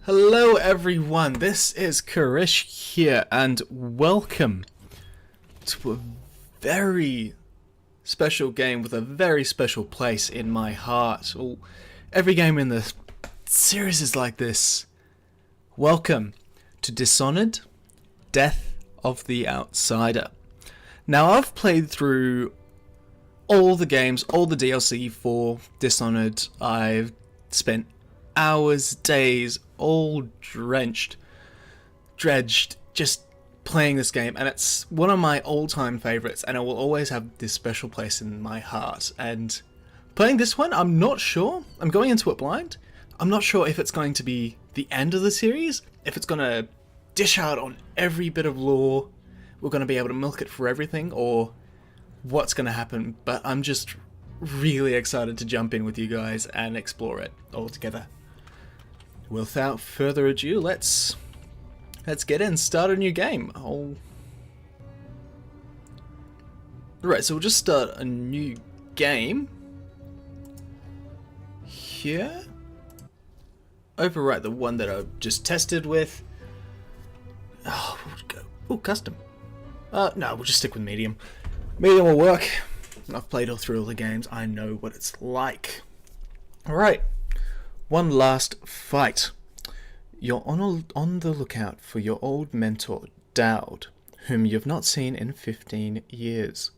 Hello everyone, this is Karish here, and welcome to a very special game with a very special place in my heart. Well, every game in the series is like this. Welcome to Dishonored, Death of the Outsider. Now, I've played through all the games, all the DLC for Dishonored. I've spent hours, days, all dredged, just playing this game, and it's one of my all-time favorites, and it will always have this special place in my heart. And playing this one, I'm not sure. I'm going into it blind. I'm not sure if it's going to be the end of the series, if it's going to dish out on every bit of lore, we're going to be able to milk it for everything, or what's going to happen, but I'm just really excited to jump in with you guys and explore it all together. Without further ado, let's get in, start a new game. Right, so we'll just start a new game. Here. Overwrite the one that I've just tested with. Oh, we'll go. Oh, custom. No, we'll just stick with medium. Medium will work. I've played through all the games. I know what it's like. Alright. One last fight. You're on the lookout for your old mentor, Dowd, whom you've not seen in 15 years.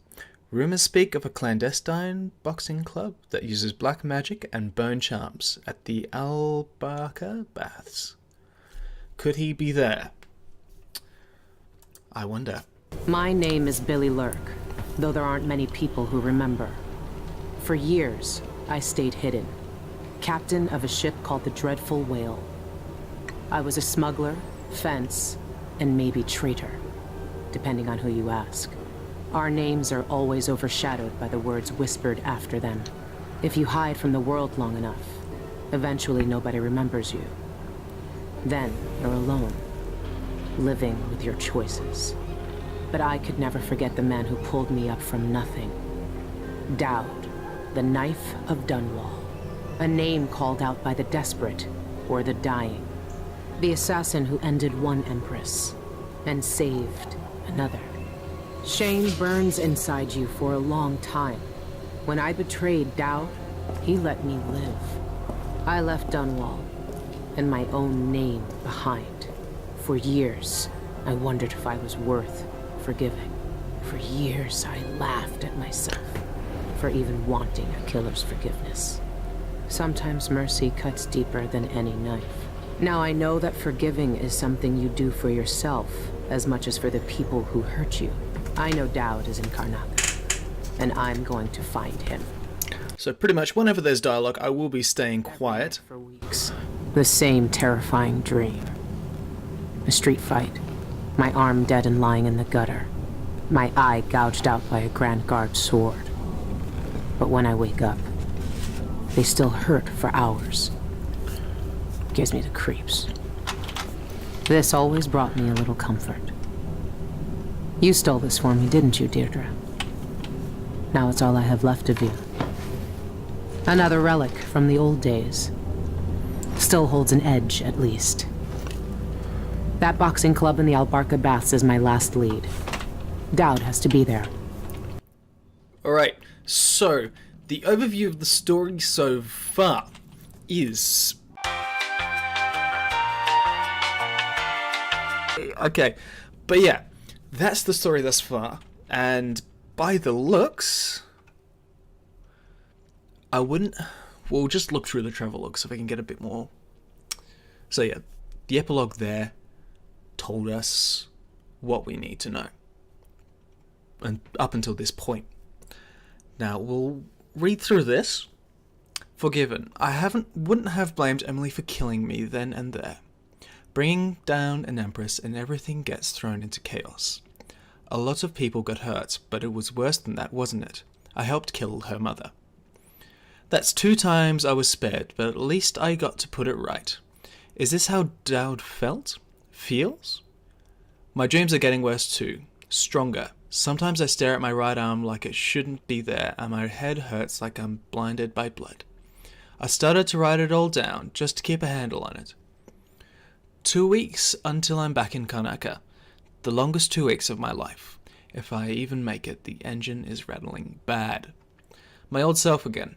Rumors speak of a clandestine boxing club that uses black magic and bone charms at the Albarca Baths. Could he be there? I wonder. My name is Billy Lurk, though there aren't many people who remember. For years, I stayed hidden. Captain of a ship called the Dreadful Whale. I was a smuggler, fence, and maybe traitor, depending on who you ask. Our names are always overshadowed by the words whispered after them. If you hide from the world long enough, eventually nobody remembers you. Then you're alone, living with your choices. But I could never forget the man who pulled me up from nothing. Dowd, the Knife of Dunwall. A name called out by the desperate or the dying. The assassin who ended one empress and saved another. Shame burns inside you for a long time. When I betrayed Dowd, he let me live. I left Dunwall and my own name behind. For years, I wondered if I was worth forgiving. For years, I laughed at myself for even wanting a killer's forgiveness. Sometimes mercy cuts deeper than any knife. Now I know that forgiving is something you do for yourself as much as for the people who hurt you. I know Dowd is in Karnaca, and I'm going to find him. So pretty much whenever there's dialogue, I will be staying quiet. For weeks. The same terrifying dream. A street fight. My arm dead and lying in the gutter. My eye gouged out by a Grand Guard sword. But when I wake up, they still hurt for hours. Gives me the creeps. This always brought me a little comfort. You stole this for me, didn't you, Deirdre? Now it's all I have left of you. Another relic from the old days. Still holds an edge, at least. That boxing club in the Albarca Baths is my last lead. Dowd has to be there. Alright, so the overview of the story so far is... Okay, but yeah, that's the story thus far, and by the looks, I wouldn't... We'll just look through the travelogue so we can get a bit more. So yeah, the epilogue there told us what we need to know, and up until this point. Now, we'll read through this. Forgiven. I wouldn't have blamed Emily for killing me then and there. Bringing down an empress and everything gets thrown into chaos. A lot of people got hurt, but it was worse than that, wasn't it? I helped kill her mother. That's 2 times I was spared, but at least I got to put it right. Is this how Dowd feels? My dreams are getting worse too. Stronger. Sometimes I stare at my right arm like it shouldn't be there, and my head hurts like I'm blinded by blood. I started to write it all down, just to keep a handle on it. 2 weeks until I'm back in Karnaca. The longest 2 weeks of my life. If I even make it, the engine is rattling bad. My old self again.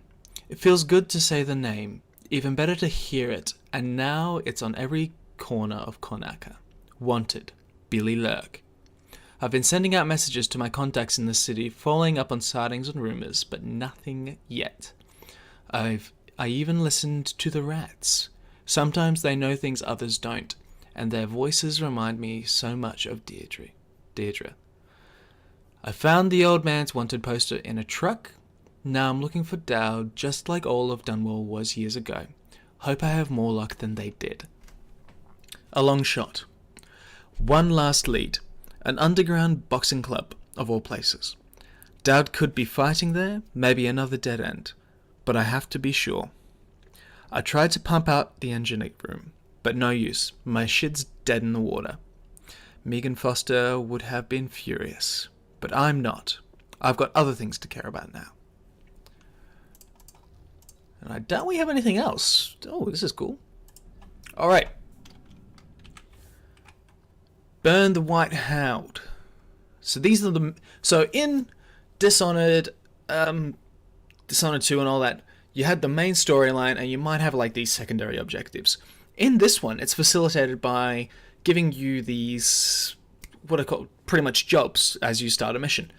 It feels good to say the name, even better to hear it, and now it's on every corner of Karnaca. Wanted, Billy Lurk. I've been sending out messages to my contacts in the city, following up on sightings and rumors, but nothing yet. I even listened to the rats. Sometimes they know things others don't, and their voices remind me so much of Deirdre. I found the old man's wanted poster in a truck. Now I'm looking for Dowd, just like all of Dunwall was years ago. Hope I have more luck than they did. A long shot. One last lead. An underground boxing club, of all places. Dowd could be fighting there, maybe another dead end. But I have to be sure. I tried to pump out the engine room, but no use. My shit's dead in the water. Megan Foster would have been furious. But I'm not. I've got other things to care about now. And I doubt we have anything else. Oh, this is cool. Alright. Burn the White Hound. So these are the... So in Dishonored, Dishonored 2 and all that, you had the main storyline and you might have like these secondary objectives. In this one, it's facilitated by giving you these, what are called pretty much jobs as you start a mission.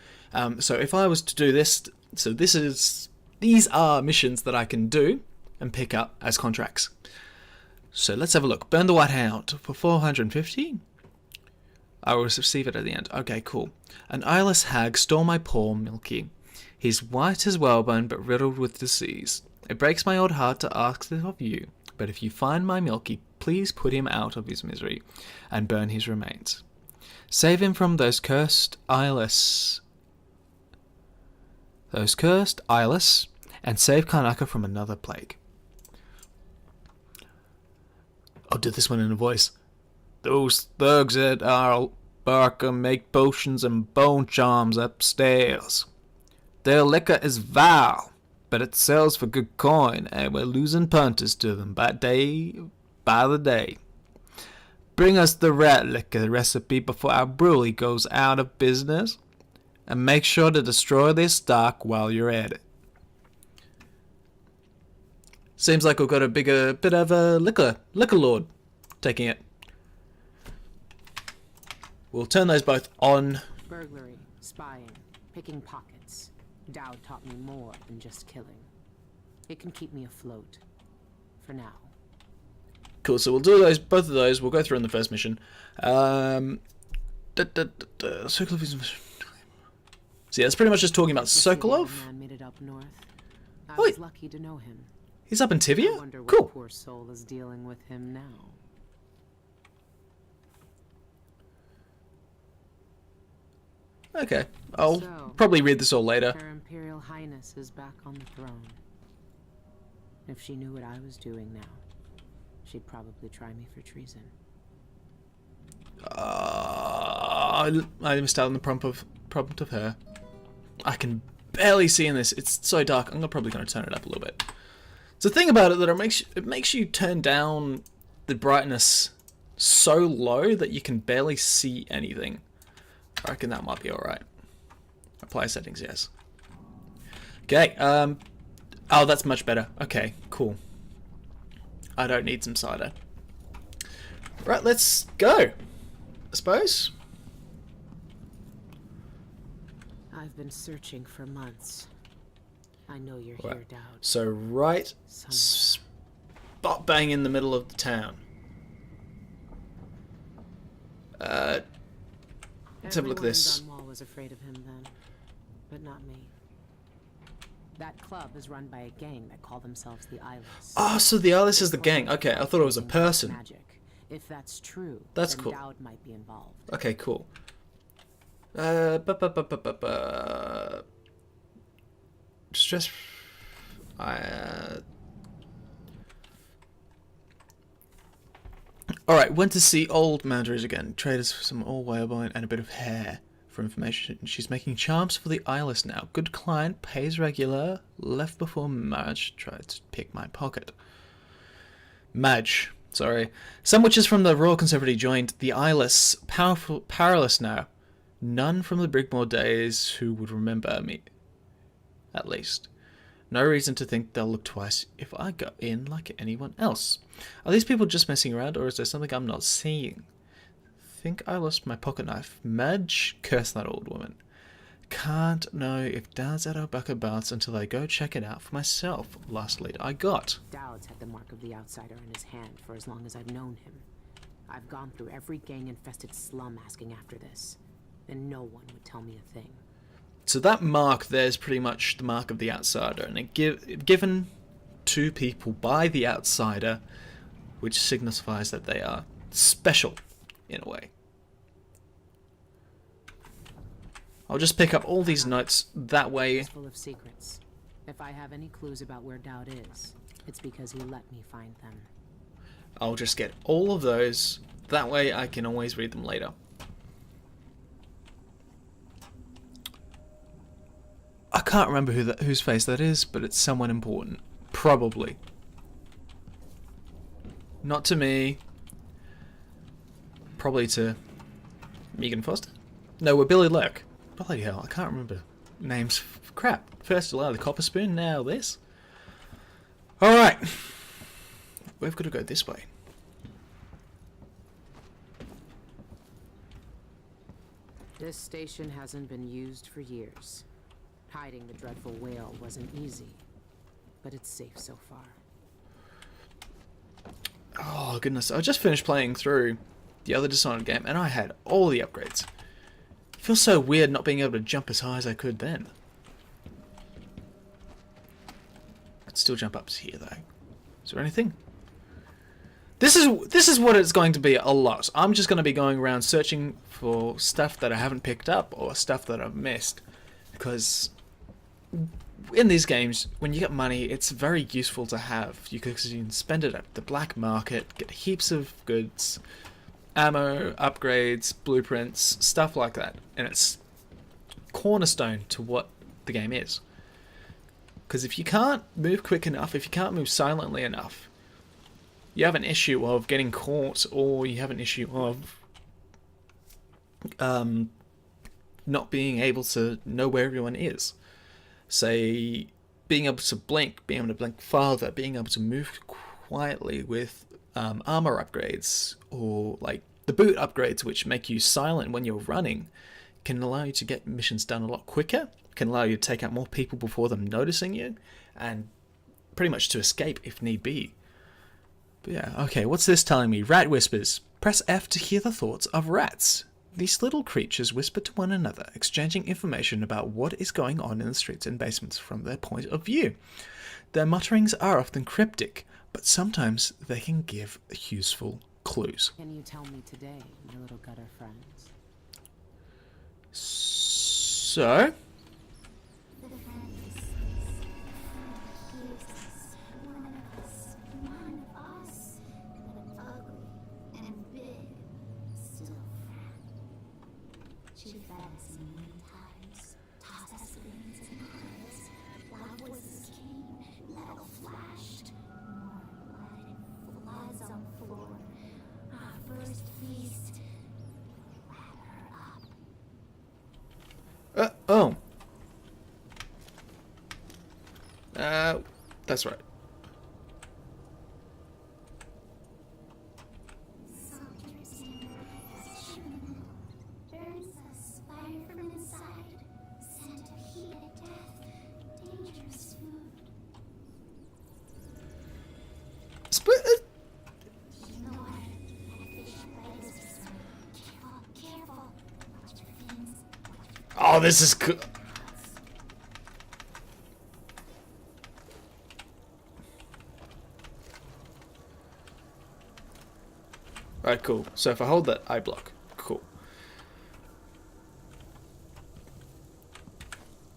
So if I was to do this, so these are missions that I can do and pick up as contracts. So let's have a look. Burn the White Hound for 450. I will receive it at the end. Okay, cool. An eyeless hag stole my poor Milky. He's white as whalebone, but riddled with disease. It breaks my old heart to ask this of you, but if you find my Milky, please put him out of his misery and burn his remains. Save him from those cursed eyeless, and save Karnaca from another plague. I'll do this one in a voice. Those thugs at our Barker make potions and bone charms upstairs. Their liquor is vile, but it sells for good coin, and we're losing punters to them by the day. Bring us the rat liquor recipe before our brewery goes out of business, and make sure to destroy their stock while you're at it. Seems like we've got a bit of a liquor lord taking it. We'll turn those both on. Burglary, spying, picking pockets. Dowd taught me more than just killing. It can keep me afloat. For now. Cool, so we'll do both of those. We'll go through on the first mission. Circle of his... So yeah, it's pretty much just talking about Sokolov. Man made it up north. I Wait. was lucky to know him. He's up in I Tivia? wonder what Cool. poor soul is dealing with him now. Okay, I'll So, probably read this all later. Her Imperial Highness is back on the throne. If she knew what I was doing now, she'd probably try me for treason. I missed out on the prompt of her. I can barely see in this. It's so dark. I'm probably going to turn it up a little bit. It's the thing about it that it makes you turn down the brightness so low that you can barely see anything. I reckon that might be alright. Apply settings, yes. Okay, oh, that's much better. Okay, cool. I don't need some cider. Right, let's go. I suppose. I've been searching for months. I know you're Right. here, Dowd. So right Somewhere. spot bang in the middle of the town. Let's have a look at this. Everyone in Dunwall was afraid of him then, but not me. That club is run by a gang that call themselves the Eyeless. Oh, so the Alice is the gang. Okay, I thought it was a Using black person. Magic. If that's true, That's then cool. Dowd might be involved. Okay, cool. Stress. Alright, went to see old Madras again. Traders for some old whalebone and a bit of hair for information. She's making charms for the eyeless now. Good client, pays regular. Left before Madge tried to pick my pocket. Madge. Sorry. Some witches from the Royal Conservative joined the eyeless, powerless now. None from the Brigmore days who would remember me. At least. No reason to think they'll look twice if I go in like anyone else. Are these people just messing around, or is there something I'm not seeing? Think I lost my pocket knife. Madge, curse that old woman. Can't know if Dad's at our bucket baths until I go check it out for myself. Last lead I got. Dowd's had the mark of the outsider in his hand for as long as I've known him. I've gone through every gang-infested slum asking after this, and no one would tell me a thing. So that mark there's pretty much the mark of the outsider, and it given to people by the outsider, which signifies that they are special in a way. I'll just pick up all these notes that way. It's full of secrets. If I have any clues about where Dowd is, it's because he let me find them. I'll just get all of those. That way I can always read them later. I can't remember whose face that is, but it's someone important. Probably. Not to me. Probably to Megan Foster? No, we're Billy Lurk. Bloody hell, I can't remember names. Crap. First the copper spoon, now this. Alright. We've got to go this way. This station hasn't been used for years. Hiding the dreadful whale wasn't easy, but it's safe so far. Oh goodness, I just finished playing through the other Dishonored game and I had all the upgrades. It feels so weird not being able to jump as high as I could then. I'd still jump up to here though. Is there anything? This is what it's going to be a lot. I'm just going to be going around searching for stuff that I haven't picked up or stuff that I've missed. Because in these games, when you get money, it's very useful to have. Because you can spend it at the black market, get heaps of goods, ammo, upgrades, blueprints, stuff like that. And it's cornerstone to what the game is. Because if you can't move quick enough, if you can't move silently enough, you have an issue of getting caught, or you have an issue of not being able to know where everyone is. Say, being able to blink farther, being able to move quietly with armor upgrades, or like the boot upgrades, which make you silent when you're running, can allow you to get missions done a lot quicker, can allow you to take out more people before them noticing you, and pretty much to escape if need be. But yeah, okay, what's this telling me? Rat whispers. Press F to hear the thoughts of rats. These little creatures whisper to one another, exchanging information about what is going on in the streets and basements from their point of view. Their mutterings are often cryptic, but sometimes they can give useful clues. Can you tell me today, my little gutter friends? So... oh. That's right. Oh, this is cool. Alright, cool. So if I hold that, I block. Cool.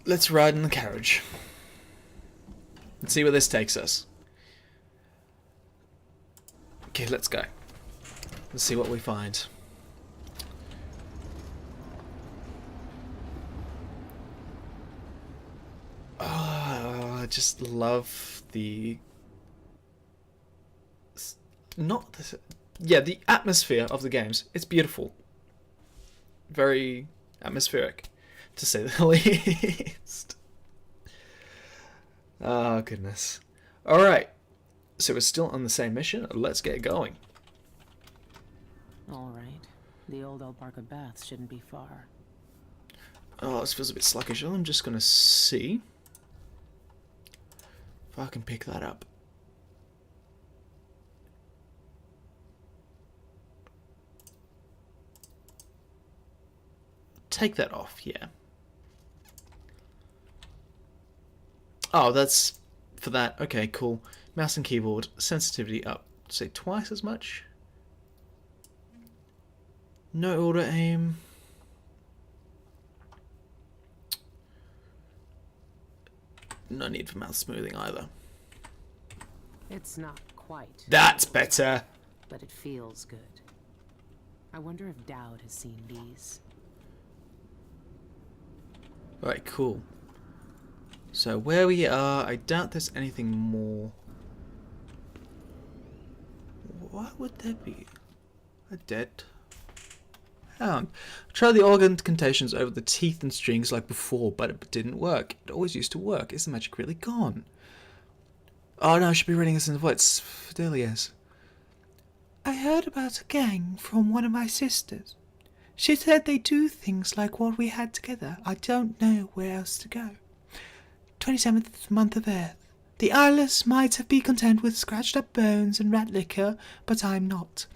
Let's ride in the carriage. Let's see where this takes us. Okay, let's go. Let's see what we find. Oh, I just love the not the, yeah, the atmosphere of the games. It's beautiful. Very atmospheric, to say the least. Oh, goodness. Alright, so we're still on the same mission. Let's get going. All right. The old Albarca Baths shouldn't be far. Oh, this feels a bit sluggish. I'm just going to see if I can pick that up. Take that off, yeah. Oh, that's for that. Okay, cool. Mouse and keyboard sensitivity up. Say twice as much. No auto aim. No need for mouse smoothing either. It's not quite. That's better. But it feels good. I wonder if Dowd has seen these. Alright, cool. So where we are, I doubt there's anything more. What would there be? A dead hound. Try the organ contations over the teeth and strings like before, but it didn't work. It always used to work. Is the magic really gone? Oh no, I should be reading this in the voice. Fidelius. I heard about a gang from one of my sisters. She said they do things like what we had together. I don't know where else to go. 27th month of Earth. The eyeless might have been content with scratched up bones and rat liquor, but I'm not.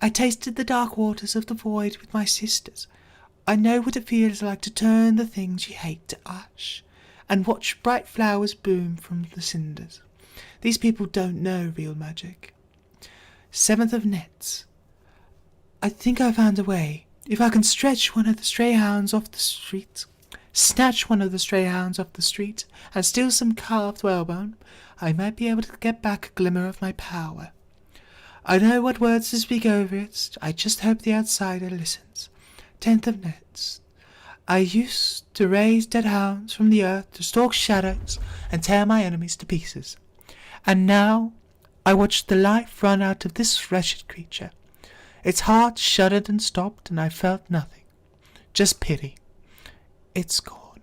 I tasted the dark waters of the void with my sisters. I know what it feels like to turn the things you hate to ash, and watch bright flowers bloom from the cinders. These people don't know real magic. 7th of Nets. I think I found a way. If I can stretch one of the stray hounds off the street, snatch one of the stray hounds off the street, and steal some carved whalebone, I might be able to get back a glimmer of my power. I know what words to speak over it. I just hope the outsider listens. 10th of Nets. I used to raise dead hounds from the earth to stalk shadows and tear my enemies to pieces. And now I watch the life run out of this wretched creature. Its heart shuddered and stopped, and I felt nothing. Just pity. It's gone.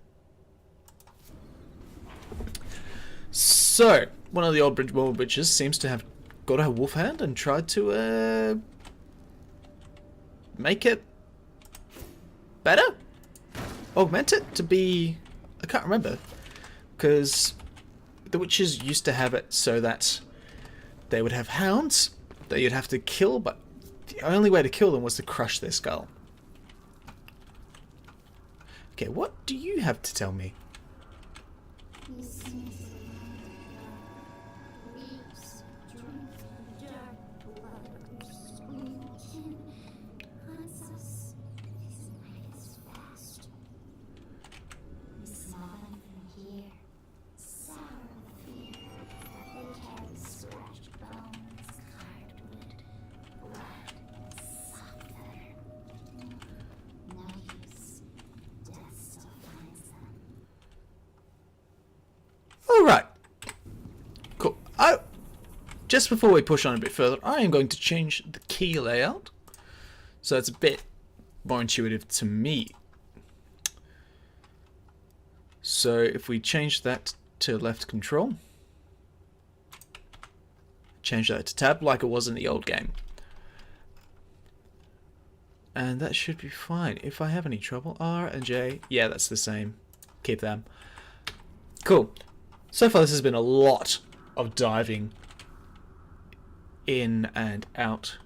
So, one of the old Bridgewell witches seems to have got her wolf hand and tried to make it better? Augment it to be... I can't remember. Because the witches used to have it so that they would have hounds that you'd have to kill, but the only way to kill them was to crush their skull. Okay, what do you have to tell me? Alright. Cool. Just before we push on a bit further, I am going to change the key layout so it's a bit more intuitive to me. So if we change that to left control, change that to tab like it was in the old game. And that should be fine. If I have any trouble, R and J, yeah, that's the same. Keep them. Cool. So far this has been a lot of diving in and out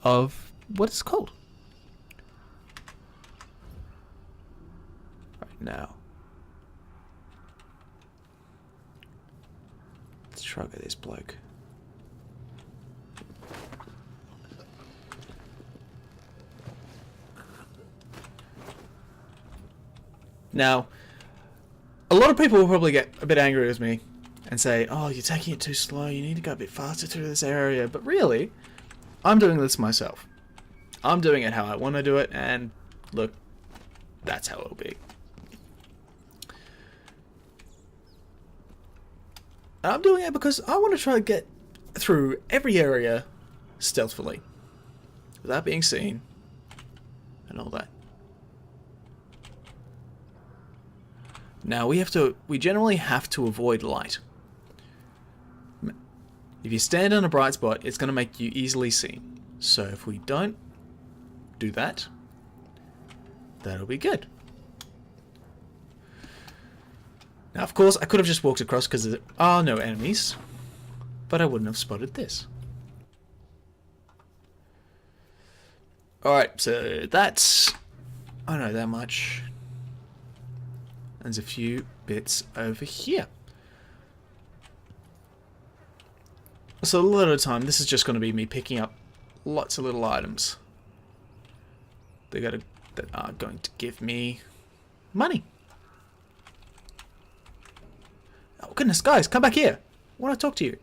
of what it's called. Right now. Let's try with this bloke. Now, a lot of people will probably get a bit angry with me and say, oh, you're taking it too slow, you need to go a bit faster through this area. But really, I'm doing this myself. I'm doing it how I want to do it, and look, that's how it'll be. And I'm doing it because I want to try to get through every area stealthily, without being seen, and all that. Now we generally have to avoid light. If you stand on a bright spot, it's going to make you easily seen. So if we don't do that, that'll be good. Now, of course, I could have just walked across because there are no enemies, but I wouldn't have spotted this. Alright, so that's... I don't know that much. There's a few bits over here. So a lot of the time, this is just going to be me picking up lots of little items. That are going to give me money. Oh goodness, guys, come back here. I want to talk to you.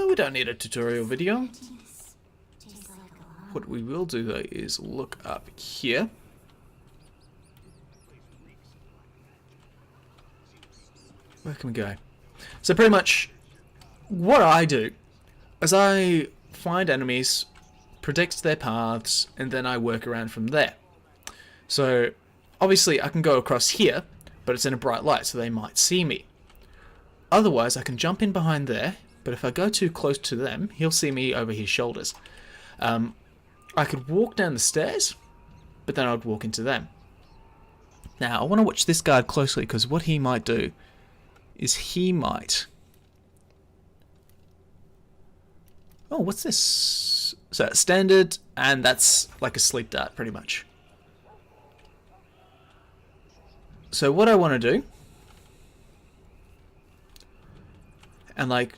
We don't need a tutorial video. What we will do though is look up here. Where can we go? So pretty much what I do is I find enemies, predict their paths, and then I work around from there. So obviously I can go across here, but it's in a bright light so they might see me. Otherwise I can jump in behind there, but if I go too close to them, he'll see me over his shoulders. I could walk down the stairs, but then I'd walk into them. Now, I want to watch this guard closely, because what he might do is he might... Oh, what's this? So, standard, and that's like a sleep dart, pretty much. So what I want to do... And like...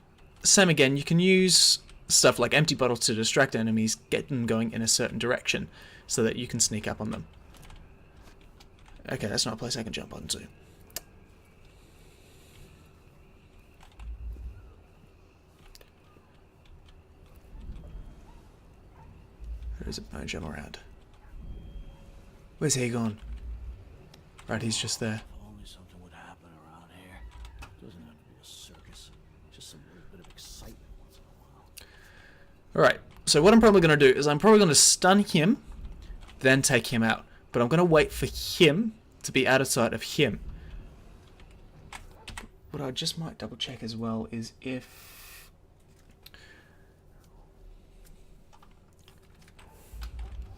Same again, you can use stuff like empty bottles to distract enemies, get them going in a certain direction, so that you can sneak up on them. Okay, that's not a place I can jump onto. There's a bone jump around. Where's he gone? Right, he's just there. Only something would happen around here. Doesn't have to be a circus. Just some little bit of excitement once in a while. Alright, so what I'm probably going to do is I'm probably going to stun him, then take him out. But I'm going to wait for him to be out of sight of him. What I just might double check as well is if...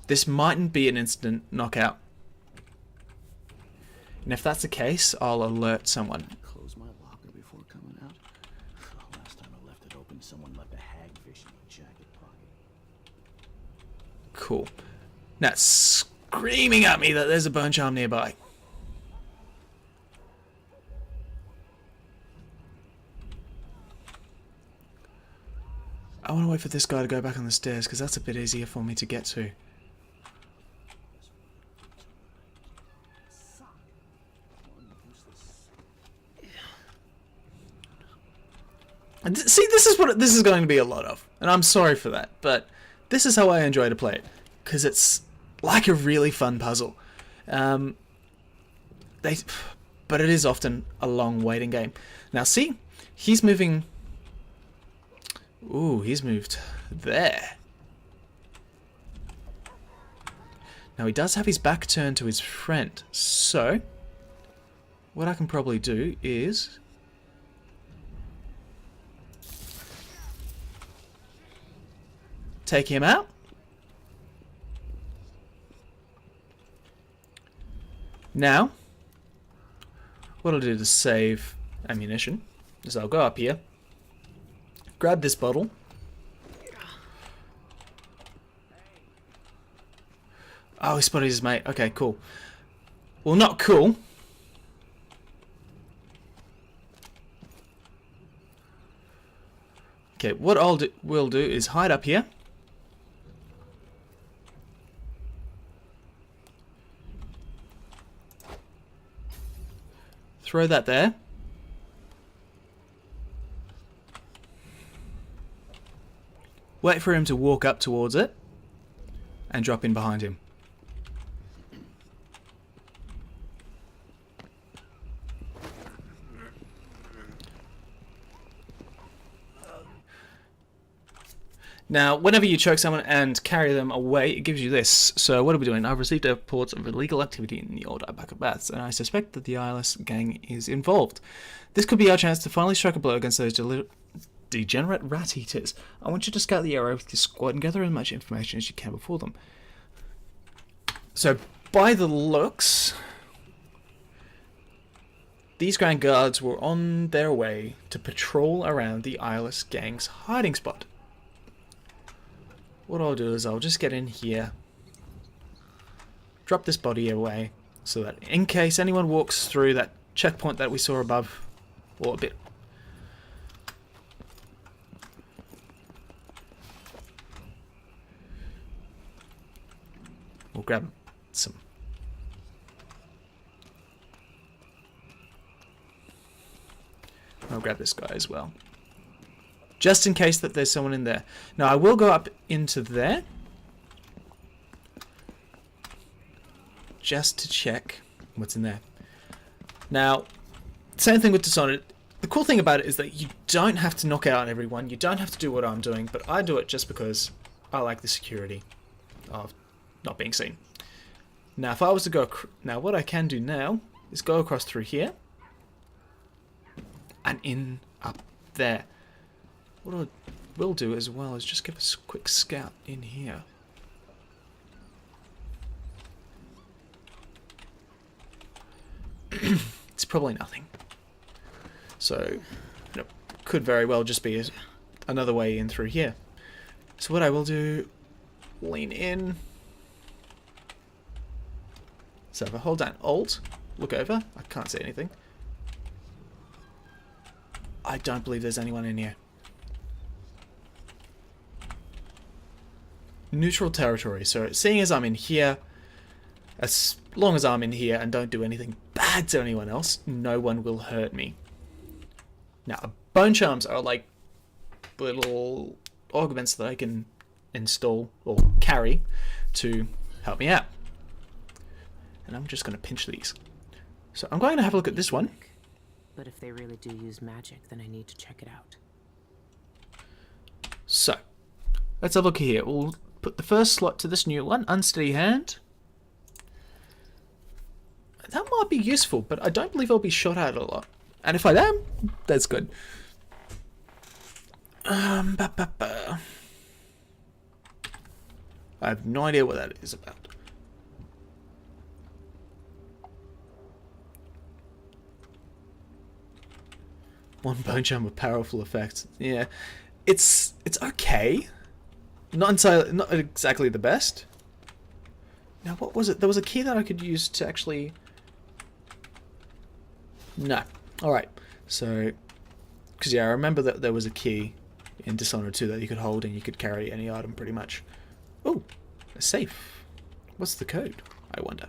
This mightn't be an instant knockout. And if that's the case, I'll alert someone. Close my locker before coming out. Last time I left it open, someone left a hagfish in my jacket pocket. Cool. Now it's screaming at me that there's a bone charm nearby. I want to wait for this guy to go back on the stairs because that's a bit easier for me to get to. And see, this is what this is going to be a lot of, and I'm sorry for that, but this is how I enjoy to play it, because it's like a really fun puzzle. But it is often a long waiting game. Now see, he's moving. Ooh, he's moved there. Now he does have his back turned to his friend, so what I can probably do is take him out. Now, what I'll do to save ammunition is I'll go up here, grab this bottle. Oh, he spotted his mate. Okay, cool. Well, not cool. Okay, what we'll do is hide up here. Throw that there. wait for him to walk up towards it, and drop in behind him. Now, whenever you choke someone and carry them away, it gives you this. So what are we doing? I've received reports of illegal activity in the old Ibaka Baths, and I suspect that the Eyeless gang is involved. This could be our chance to finally strike a blow against those degenerate rat-eaters. I want you to scout the area with your squad and gather as much information as you can before them. So, by the looks, these Grand Guards were on their way to patrol around the Eyeless gang's hiding spot. What I'll do is I'll just get in here, drop this body away, so that in case anyone walks through that checkpoint that we saw above, or a bit. We'll grab some. I'll grab this guy as well. Just in case that there's someone in there. Now, I will go up into there. Just to check what's in there. Now, same thing with Dishonored. The cool thing about it is that you don't have to knock out everyone. You don't have to do what I'm doing. But I do it just because I like the security of not being seen. Now, if I was to go... Now, what I can do now is go across through here. And in up there. What I will do as well is just give us a quick scout in here. It's probably nothing. So, it could very well just be another way in through here. So what I will do, lean in. So if I hold down Alt, look over, I can't see anything. I don't believe there's anyone in here. Neutral territory. So seeing as I'm in here, as long as I'm in here and don't do anything bad to anyone else, no one will hurt me. Now, bone charms are like little augments that I can install or carry to help me out. And I'm just going to pinch these. So I'm going to have a look at this one. But if they really do use magic, then I need to check it out. So, let's have a look here. We'll put the first slot to this new one, Unsteady Hand. That might be useful, but I don't believe I'll be shot at a lot. And if I am, that's good. I have no idea what that is about. One bone charm with powerful effects. Yeah, it's okay. Not exactly the best. Now, what was it? There was a key that I could use to actually... No. Alright. So... Because, yeah, I remember that there was a key in Dishonored 2 that you could hold and you could carry any item, pretty much. Oh! A safe. What's the code, I wonder?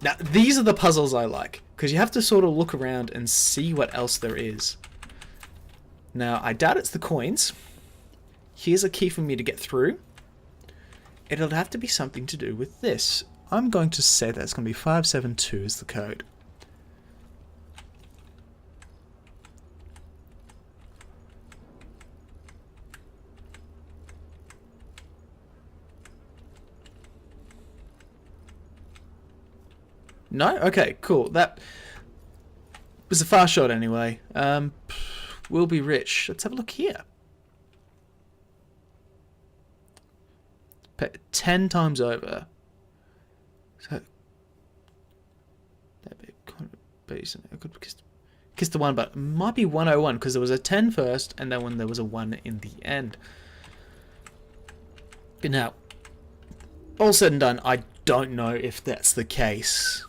Now, these are the puzzles I like. Because you have to sort of look around and see what else there is. Now, I doubt it's the coins. Here's a key for me to get through. It'll have to be something to do with this. I'm going to say that it's going to be 572 is the code. No? Okay, cool. That was a far shot anyway. We'll be rich. Let's have a look here. 10 times over. So that'd be kind of base. I could kiss the one, but it might be 101 because there was a 10 first, and then when there was a 1 in the end. But now, all said and done, I don't know if that's the case.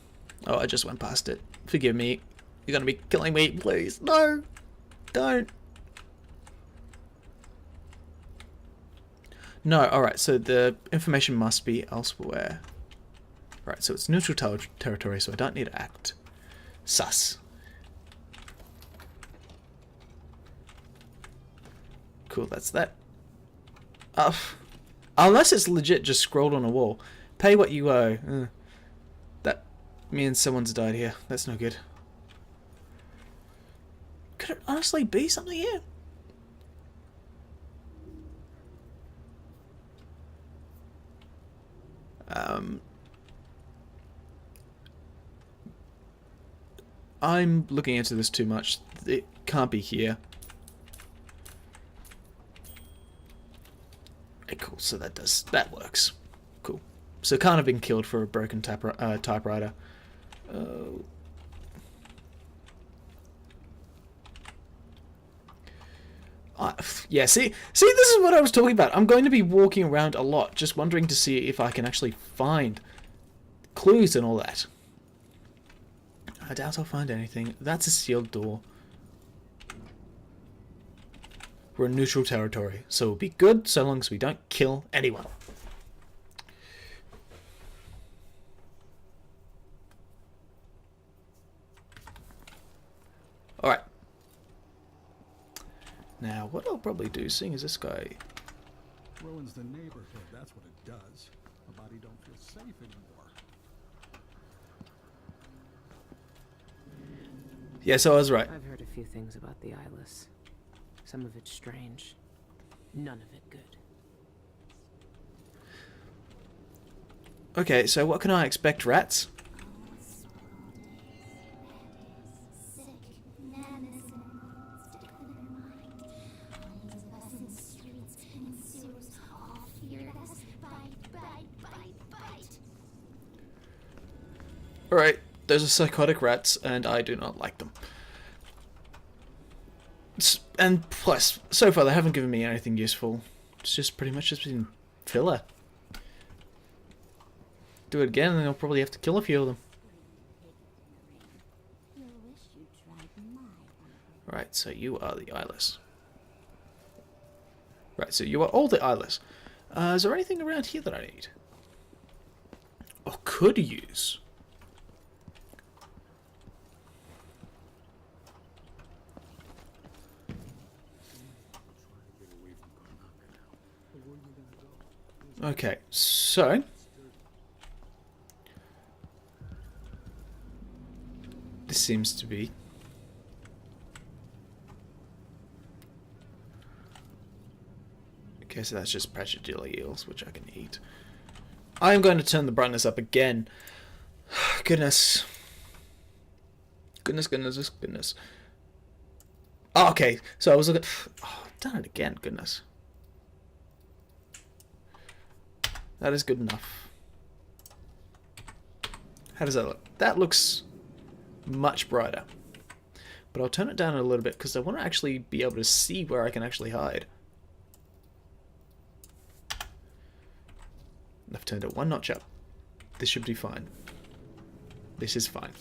Oh, I just went past it. Forgive me. You're gonna be killing me, please. No, don't. No, alright, so the information must be elsewhere. Right, so it's neutral territory, so I don't need to act. Sus. Cool, that's that. Unless it's legit just scrolled on a wall. Pay what you owe. That means someone's died here. That's no good. Could it honestly be something here? I'm looking into this too much. It can't be here. Okay, cool. So that works. Cool. So can't have been killed for a broken typewriter. Yeah, see, this is what I was talking about. I'm going to be walking around a lot, just wondering to see if I can actually find clues and all that. I doubt I'll find anything. That's a sealed door. We're in neutral territory, so we'll be good so long as we don't kill anyone. Alright. Now, what I'll probably do, seeing as this guy... Ruins the neighborhood, that's what it does. A body don't feel safe anymore. Yeah, so I was right. I've heard a few things about the Eyeless. Some of it strange. None of it good. Okay, so what can I expect, rats? Alright, those are psychotic rats, and I do not like them. And plus, so far they haven't given me anything useful. It's just pretty much just been filler. Do it again, and I'll probably have to kill a few of them. Right, so you are the Eyeless. Right, so you are all the Eyeless. Is there anything around here that I need? Or could use? Okay, so this seems to be okay, so that's just Prachidilia eels, which I can eat. I am going to turn the brightness up again. Goodness. Goodness. Oh, okay, so I was looking. Oh, I've done it again, goodness. That is good enough. How does that look? That looks much brighter. But I'll turn it down a little bit because I want to actually be able to see where I can actually hide. I've turned it one notch up. This should be fine. This is fine.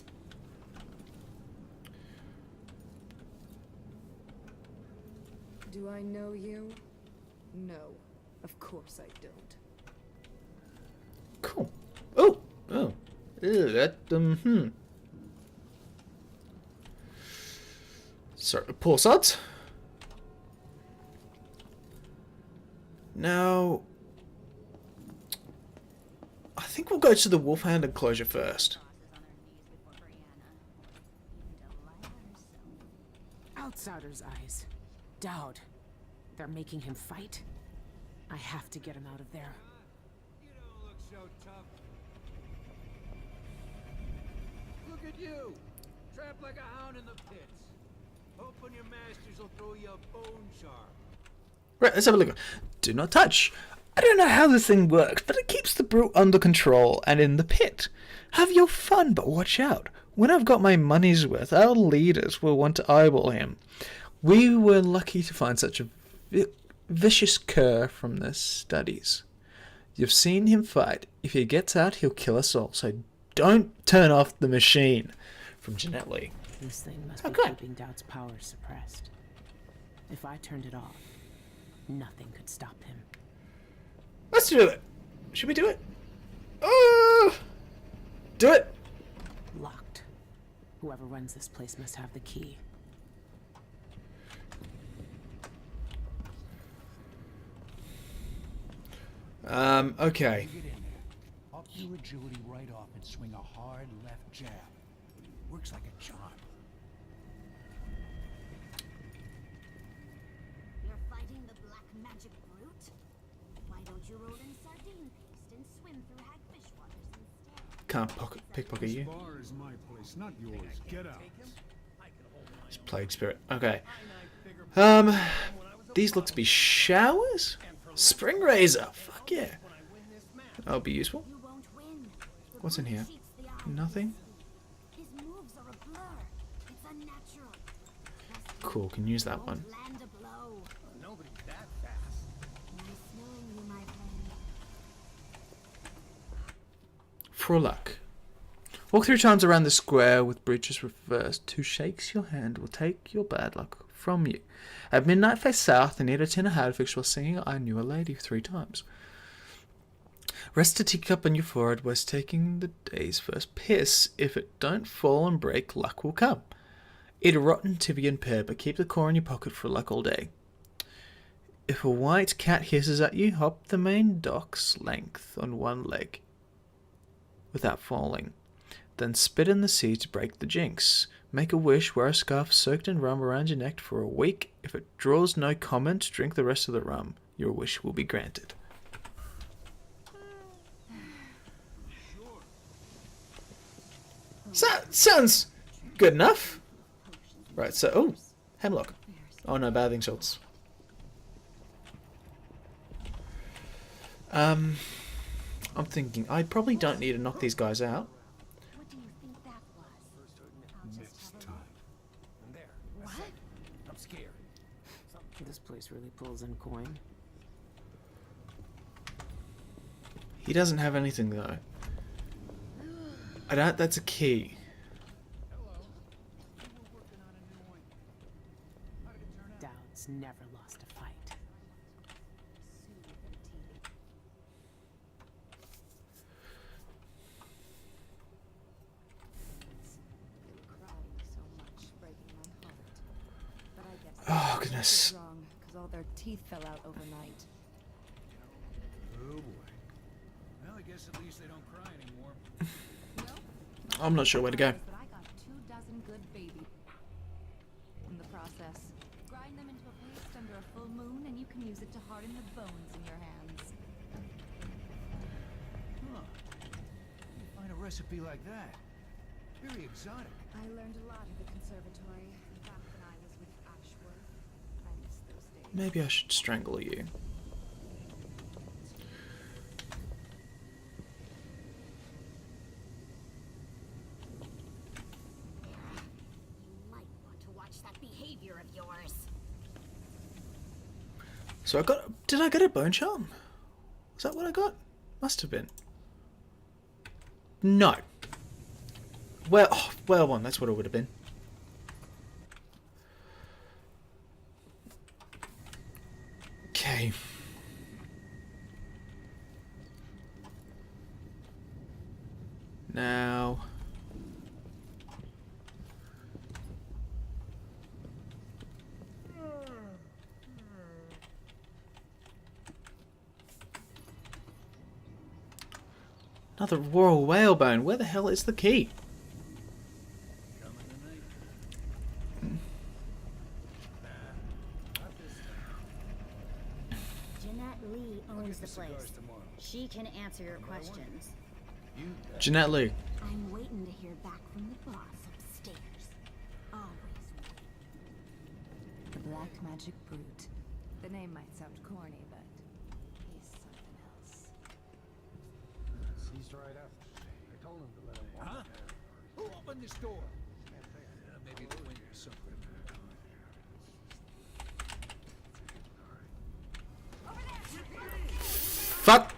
Do I know you? No, of course I don't. Cool. Oh! Ew, that, Sorry, poor sods. Now... I think we'll go to the Wolfhound enclosure first. Outsider's eyes. Dowd. They're making him fight? I have to get him out of there. You don't look so tough. Look at you, trapped like a hound in the pits. Hoping your masters will throw you a bone charm. Right, let's have a look. Do not touch. I don't know how this thing works, but it keeps the brute under control and in the pit. Have your fun, but watch out. When I've got my money's worth, our leaders will want to eyeball him. We were lucky to find such a vicious cur from the studies. You've seen him fight. If he gets out, he'll kill us all, so don't turn off the machine. From Jeanette Lee. This thing must be keeping Dowd's power suppressed. If I turned it off, nothing could stop him. Let's do it. Should we do it? Do it. Locked. Whoever runs this place must have the key. Okay. Get in there. Up your agility right off and swing a hard left jab. Works like a charm. You're fighting the black magic brute? Why don't you roll in sardine paste and swim through hagfish waters instead? Can't pickpocket you. Bar is my place, not yours. Get out. It's Plague Spirit. Okay. These look to be showers? Spring Razor. Fuck yeah. That'll be useful. You won't win. The What's in brute here? cheats the eyes. Nothing? His moves are a blur. It's unnatural. Cool, can use that one. Land a blow. Nobody's that fast. Nice knowing you, my friend. For luck. Walk 3 times around the square with breeches reversed. 2 shakes your hand will take your bad luck from you. At midnight face south and eat a tin of hardfish while singing I Knew a Lady 3 times. Rest a teacup on your forehead whilst taking the day's first piss. If it don't fall and break, luck will come. Eat a rotten tibia and pear, but keep the core in your pocket for luck all day. If a white cat hisses at you, hop the main dock's length on one leg without falling. Then spit in the sea to break the jinx. Make a wish, wear a scarf soaked in rum around your neck for a week. If it draws no comment, drink the rest of the rum. Your wish will be granted. Sounds good enough. Right, so... Oh, hemlock. Oh no, bathing salts. I'm thinking I probably don't need to knock these guys out. What do you think that was? Next time. What? I'm scared. This place really pulls in coin. He doesn't have anything though. I don't. That's a key. Dowd's never lost a fight. Oh goodness. Wrong, because all their teeth fell out overnight. Oh boy. Well, I guess at least they don't cry anymore. I'm not sure where to go. But I got 24 good babies in the process. Grind them into a paste under a full moon, and you can use it to harden the bones in your hands. Huh. You find a recipe like that? Very exotic. I learned a lot at the conservatory back when I was with Ashworth. I miss those days. Maybe I should strangle you. You might want to watch that behavior of yours. So I got. Did I get a bone charm? Was that what I got? Must have been. No. Well, oh, well one. That's what it would have been. Okay. Now. Another royal whalebone. Where the hell is the key? Jeanette Lee owns the place. She can answer your questions. Jeanette Lee. I'm waiting to hear back from the boss upstairs. Always waiting. The Black Magic Brute. The name might sound corny, but he's something else. He's right up. I told him to let him walk. Huh? Who opened this door? Maybe the wind or something. Fuck.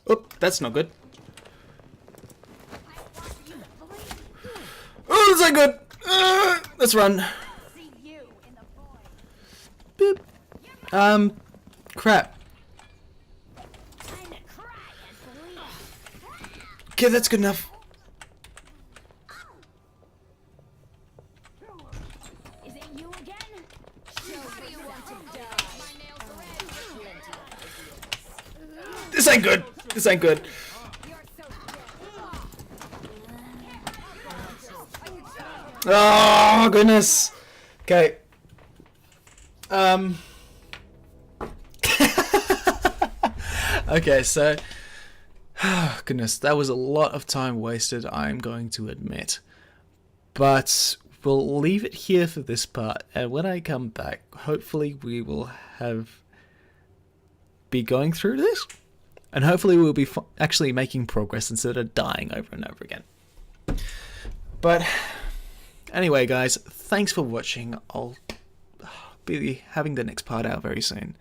Oh, that's not good. Oh, that's not good. Let's run. See you in the void. Boop. Crap. Time to cry and bleed. Okay, that's good enough. Is it you again? Show how you want to die. This ain't good. Oh goodness. Okay. Okay, so goodness, that was a lot of time wasted, I'm going to admit. But we'll leave it here for this part, and when I come back, hopefully we will be going through this, and hopefully we'll be actually making progress instead of dying over and over again. But anyway, guys, thanks for watching. I'll be having the next part out very soon.